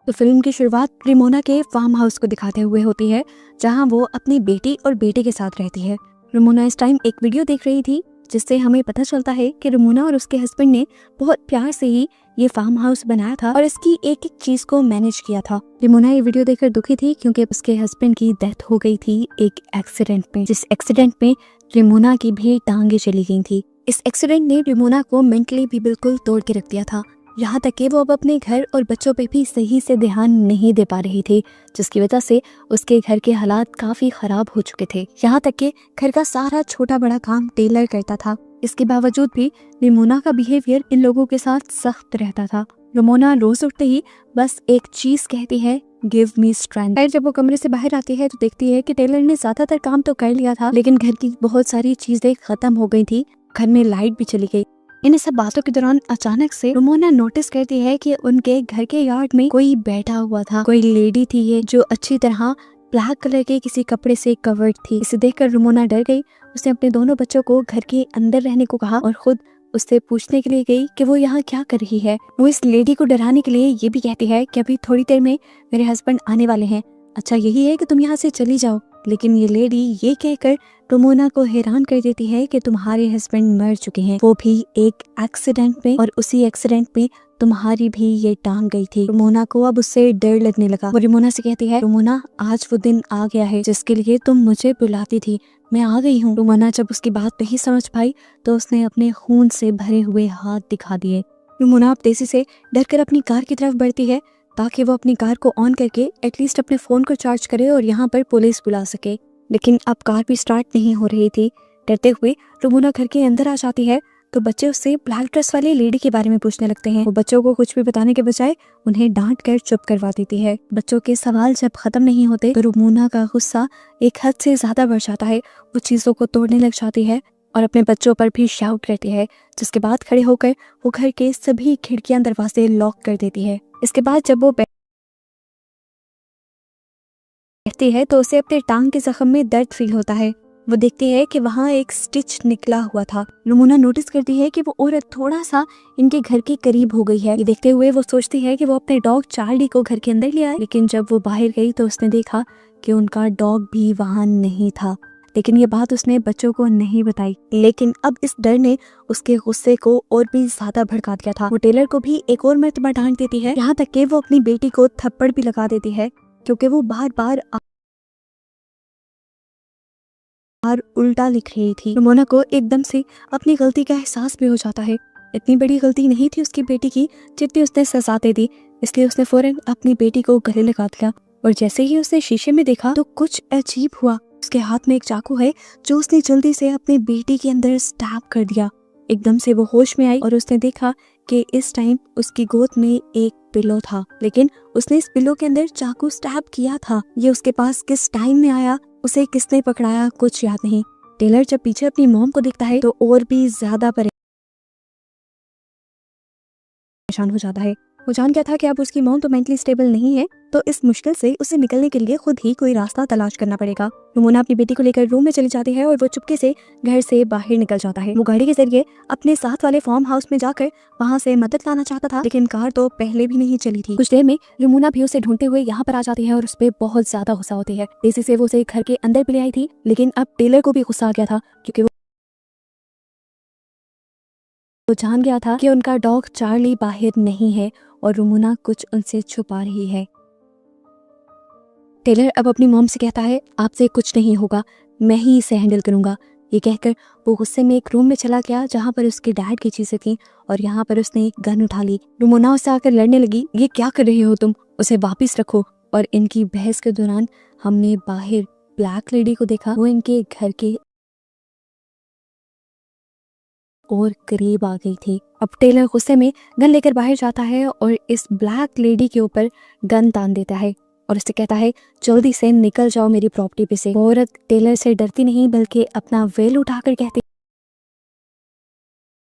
तो फिल्म की शुरुआत रेमोना के फार्म हाउस को दिखाते हुए होती है, जहां वो अपनी बेटी और बेटे के साथ रहती है। रेमोना इस टाइम एक वीडियो देख रही थी, जिससे हमें पता चलता है कि रेमोना और उसके हस्बैंड ने बहुत प्यार से ही ये फार्म हाउस बनाया था और इसकी एक एक चीज को मैनेज किया था। रेमोना ये वीडियो देखकर दुखी थी, क्योंकि उसके हस्बैंड की डेथ हो गई थी एक एक्सीडेंट में, जिस एक्सीडेंट में रेमोना की भी टांगे चली गई थी। इस एक्सीडेंट ने रेमोना को मेंटली भी बिल्कुल तोड़ के रख दिया था, यहाँ तक कि वो अब अपने घर और बच्चों पे भी सही से ध्यान नहीं दे पा रही थी, जिसकी वजह से उसके घर के हालात काफी खराब हो चुके थे। यहाँ तक कि घर का सारा छोटा बड़ा काम टेलर करता था। इसके बावजूद भी रेमोना का बिहेवियर इन लोगों के साथ सख्त रहता था। रेमोना रोज उठते ही बस एक चीज कहती है, गिव मी स्ट्रेंथ। जब वो कमरे से बाहर आती है तो देखती है कि टेलर ने ज्यादातर काम तो कर लिया था, लेकिन घर की बहुत सारी चीजें खत्म हो गई थी। घर में लाइट भी चली गई। इन सब बातों के दौरान अचानक से रेमोना नोटिस करती है कि उनके घर के यार्ड में कोई बैठा हुआ था। कोई लेडी थी ये, जो अच्छी तरह ब्लैक कलर के किसी कपड़े से कवर्ड थी। इसे देखकर रेमोना डर गई। उसने अपने दोनों बच्चों को घर के अंदर रहने को कहा और खुद उससे पूछने के लिए गई कि वो यहाँ क्या कर रही है। वो इस लेडी को डराने के लिए ये भी कहती है कि अभी थोड़ी देर में मेरे हस्बैंड आने वाले हैं, अच्छा यही है कि तुम यहाँ से चली जाओ। लेकिन ये लेडी ये कहकर रेमोना को हैरान कर देती है कि तुम्हारे हस्बैंड मर चुके हैं, वो भी एक एक्सीडेंट में, और उसी एक्सीडेंट में तुम्हारी भी ये टांग गई थी। रेमोना को अब उससे डर लगने लगा। वो रेमोना से कहती है, रेमोना आज वो दिन आ गया है जिसके लिए तुम मुझे बुलाती थी, मैं आ गई हूँ। रेमोना जब उसकी बात नहीं समझ पाई तो उसने अपने खून से भरे हुए हाथ दिखा दिए। रेमोना अब तेजी से डर कर अपनी कार की तरफ बढ़ती है, ताकि वो अपनी कार को ऑन करके एटलीस्ट अपने फोन को चार्ज करे और यहाँ पर पुलिस बुला सके। लेकिन अब कार भी स्टार्ट नहीं हो रही थी। डरते हुए रेमोना घर के अंदर आ जाती है तो बच्चे उससे ब्लैक ड्रेस वाली लेडी के बारे में पूछने लगते हैं। वो बच्चों को कुछ भी बताने के बजाय उन्हें डांट कर चुप करवा देती है। बच्चों के सवाल जब खत्म नहीं होते तो रेमोना का गुस्सा एक हद से ज्यादा बढ़ जाता है। वो चीजों को तोड़ने लग जाती है और अपने बच्चों पर भी शाउट करती है, जिसके बाद खड़े होकर वो घर के सभी खिड़कियां दरवाजे लॉक कर देती है। इसके बाद जब वो बैठती है तो उसे अपने टांग के जख्म में दर्द फील होता है। वो देखती है कि वहाँ एक स्टिच निकला हुआ था। रेमोना नोटिस करती है कि वो औरत थोड़ा सा इनके घर के करीब हो गई है। ये देखते हुए वो सोचती है कि वो अपने डॉग चार्ली को घर के अंदर ले आए, लेकिन जब वो बाहर गई तो उसने देखा कि उनका डॉग भी वहाँ नहीं था। लेकिन ये बात उसने बच्चों को नहीं बताई। लेकिन अब इस डर ने उसके गुस्से को और भी ज्यादा भड़का दिया था। वो टेलर को भी एक और मर्तबा डांट देती है, यहाँ तक कि वो अपनी बेटी को थप्पड़ भी लगा देती है, क्योंकि वो बार बार उल्टा लिख रही थी। रेमोना को एकदम से अपनी गलती का एहसास भी हो जाता है। इतनी बड़ी गलती नहीं थी उसकी बेटी की जितनी उसने सजा दे दी, इसलिए उसने फौरन अपनी बेटी को गले लगा दिया। और जैसे ही उसने शीशे में देखा तो कुछ अजीब हुआ। उसके हाथ में एक चाकू है जो उसने जल्दी से अपनी बेटी के अंदर स्टैब कर दिया। एकदम से वो होश में आई और उसने देखा कि इस टाइम उसकी गोद में एक पिलो था, लेकिन उसने इस पिलो के अंदर चाकू स्टैब किया था। ये उसके पास किस टाइम में आया, उसे किसने पकड़ाया, कुछ याद नहीं। टेलर जब पीछे अपनी मॉम को देखता है तो और भी ज्यादा परेशान हो जाता है। वो जान गया था कि अब उसकी मॉम तो मेंटली स्टेबल नहीं है, तो इस मुश्किल से उसे निकलने के लिए खुद ही कोई रास्ता तलाश करना पड़ेगा। रेमोना अपनी बेटी को लेकर रूम में चली जाती है और वो चुपके से घर से बाहर निकल जाता है। वो गाड़ी के जरिए अपने साथ वाले फार्म हाउस में जाकर वहाँ से मदद लाना चाहता था, लेकिन कार तो पहले भी नहीं चली थी। कुछ देर में रेमोना भी उसे ढूंढते हुए यहाँ पर आ जाती है और उस पर बहुत ज्यादा गुस्सा होती है। तेजी से वो उसे घर के अंदर भी ले आई थी, लेकिन अब टेलर को भी गुस्सा आ गया था, क्योंकि वो जान गया था कि उनका डॉग चार्ली बाहर नहीं है और रेमोना कुछ उनसे छुपा रही है। टेलर अब अपनी मॉम से कहता है, आपसे कुछ नहीं होगा, मैं ही इसे हैंडल करूंगा। ये कहकर वो गुस्से में एक रूम में चला गया जहाँ पर उसके डैड की चीजें थी और यहाँ पर उसने एक गन उठा ली। रेमोना उससे आकर लड़ने लगी, ये क्या कर रही हो तुम, उसे वापिस रखो। और इनकी बहस के दौरान हमने बाहर ब्लैक लेडी को देखा। वो इनके घर के और करीब आ गई थी। अब टेलर गुस्से में गन लेकर बाहर जाता है और इस ब्लैक लेडी के ऊपर गन तान देता है और उससे कहता है, जल्दी से निकल जाओ मेरी प्रॉपर्टी पे से। वो औरत टेलर से डरती नहीं बल्कि अपना वेल उठाकर कहती